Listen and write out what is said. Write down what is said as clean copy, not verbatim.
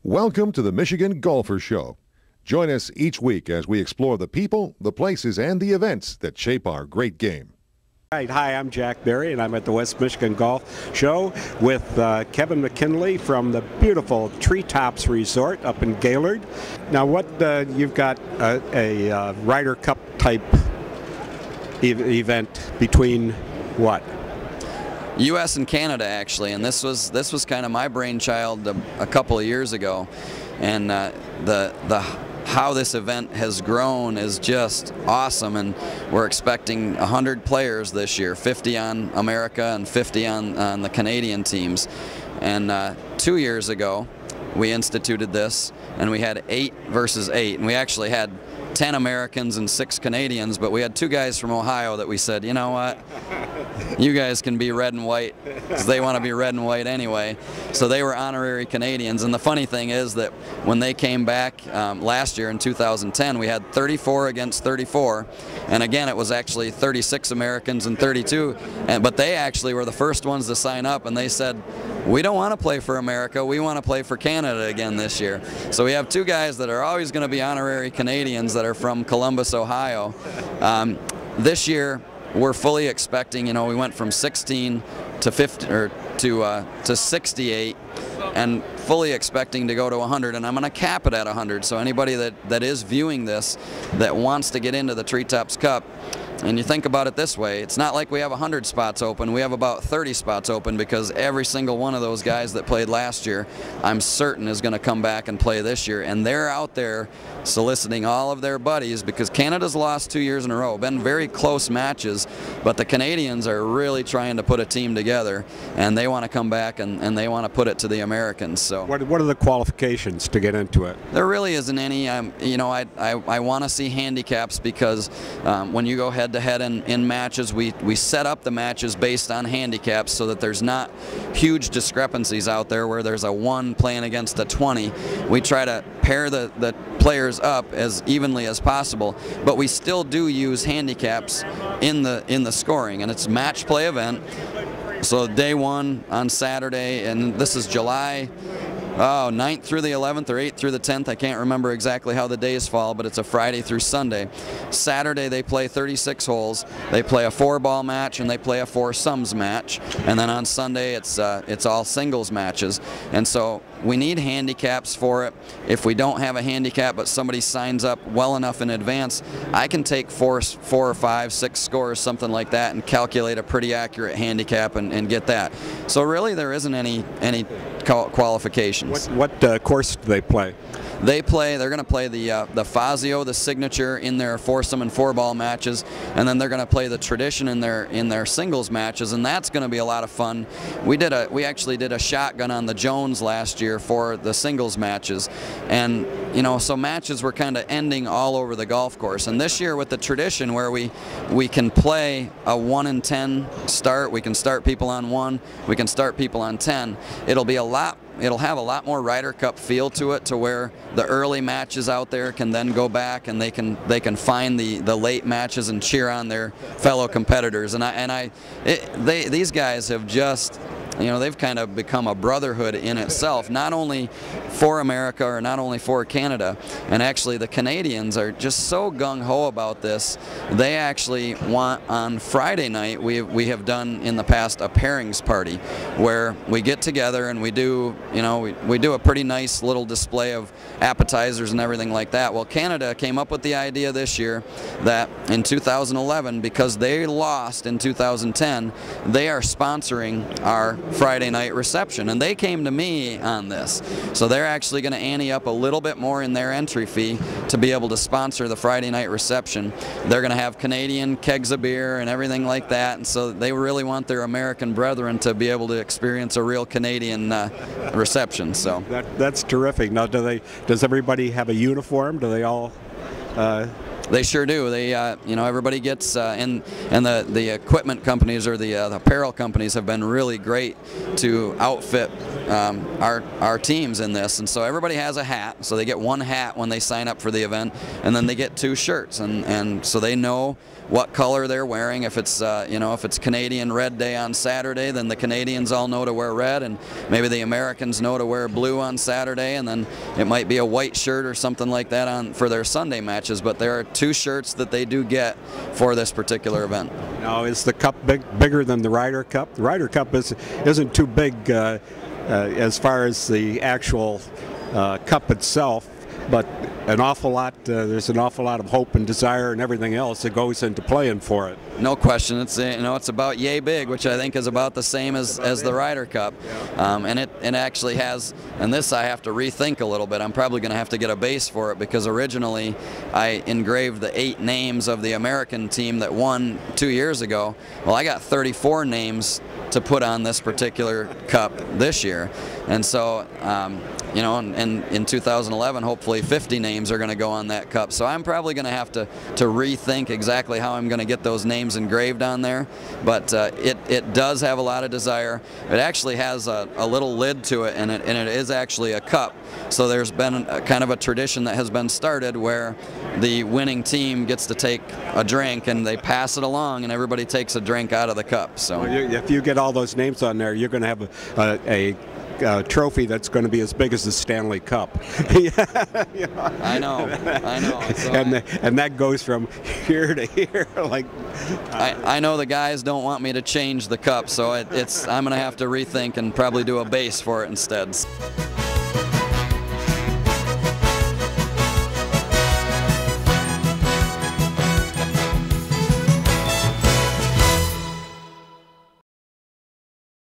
Welcome to the Michigan Golfer Show. Join us each week as we explore the people, the places, and the events that shape our great game. Hi, I'm Jack Berry, and I'm at the West Michigan Golf Show with Kevin McKinley from the beautiful Treetops Resort up in Gaylord. Now, you've got a Ryder Cup type event between what? U.S. and Canada, actually, and this was kind of my brainchild a couple of years ago, and how this event has grown is just awesome, and we're expecting 100 players this year, 50 on America and 50 on the Canadian teams. And 2 years ago, we instituted this, and we had 8 versus 8, and we actually had 10 Americans and 6 Canadians, but we had 2 guys from Ohio that we said, you know what, you guys can be red and white, because they want to be red and white anyway. So they were honorary Canadians, and the funny thing is that when they came back last year in 2010, we had 34 against 34, and again it was actually 36 Americans and 32, but they actually were the first ones to sign up, and they said, we don't want to play for America, we want to play for Canada again this year. So we have 2 guys that are always going to be honorary Canadians that are from Columbus, Ohio. This year, we're fully expecting, we went from 16 to 50 or to 68, and fully expecting to go to 100, and I'm going to cap it at 100. So anybody that is viewing this that wants to get into the Treetops Cup, and you think about it this way, it's not like we have 100 spots open, we have about 30 spots open, because every single one of those guys that played last year, I'm certain is going to come back and play this year, and they're out there soliciting all of their buddies, because Canada's lost 2 years in a row, been very close matches, but the Canadians are really trying to put a team together, and they want to come back and they want to put it to the Americans. So what are the qualifications to get into it? There really isn't any. I want to see handicaps, because when you go head-to-head in matches, we set up the matches based on handicaps so that there's not huge discrepancies out there where there's a 1 playing against a 20. We try to pair the players up as evenly as possible, but we still do use handicaps in the scoring, and it's a match play event. So day 1 on Saturday, and this is July 9th through the 11th or 8th through the 10th. I can't remember exactly how the days fall, but it's a Friday through Sunday. Saturday they play 36 holes. They play a 4-ball match and they play a 4-sums match. And then on Sunday it's all singles matches. And so we need handicaps for it. If we don't have a handicap but somebody signs up well enough in advance, I can take 4 or 5, 6 scores, something like that, and calculate a pretty accurate handicap and get that. So really there isn't any qualifications. What course do they play? They're going to play the Fazio, the signature, in their 4-some and 4-ball matches, and then they're going to play the tradition in their singles matches, and that's going to be a lot of fun. We actually did a shotgun on the Jones last year for the singles matches, and so matches were kind of ending all over the golf course. And this year with the tradition, where we can play a 1 and 10 start, we can start people on 1, we can start people on 10. It'll have a lot more Ryder Cup feel to it, to where the early matches out there can then go back and they can find the late matches and cheer on their fellow competitors. And these guys have just, they've kind of become a brotherhood in itself, not only for America or not only for Canada. And actually the Canadians are just so gung-ho about this. They actually want, on Friday night, we have done in the past a pairings party, where we get together and we do a pretty nice little display of appetizers and everything like that. Well, Canada came up with the idea this year that in 2011, because they lost in 2010, they are sponsoring our Friday night reception, and they came to me on this. So they're actually going to ante up a little bit more in their entry fee to be able to sponsor the Friday night reception. They're going to have Canadian kegs of beer and everything like that, and so they really want their American brethren to be able to experience a real Canadian reception. So that's terrific. Now, does everybody have a uniform? Do they all They sure do. They, you know, everybody gets, and the equipment companies or the apparel companies have been really great to outfit our teams in this, and so everybody has a hat. So they get one hat when they sign up for the event, and then they get 2 shirts, and so they know what color they're wearing. If it's you know, if it's Canadian Red Day on Saturday, then the Canadians all know to wear red, and maybe the Americans know to wear blue on Saturday, and then it might be a white shirt or something like that on for their Sunday matches. But there are 2 shirts that they do get for this particular event. Now, is the cup bigger than the Ryder Cup? The Ryder Cup isn't too big as far as the actual cup itself, but an awful lot. There's an awful lot of hope and desire and everything else that goes into playing for it. No question. It's, you know, it's about yay big, which I think is about the same as the Ryder Cup, and it actually has. And this I have to rethink a little bit. I'm probably going to have to get a base for it, because originally I engraved the 8 names of the American team that won 2 years ago. Well, I got 34 names to put on this particular cup this year, and so you know, and in 2011, hopefully 50 names are going to go on that cup. So I'm probably going to have to rethink exactly how I'm going to get those names engraved on there. But it does have a lot of desire. It actually has a little lid to it, and it is actually a cup. So there's been kind of a tradition that has been started where the winning team gets to take a drink, and they pass it along, and everybody takes a drink out of the cup. So well, if you get all those names on there, you're going to have a trophy that's going to be as big as the Stanley Cup. I know. So and that goes from here to here. Like, I know the guys don't want me to change the cup, so I'm going to have to rethink and probably do a base for it instead.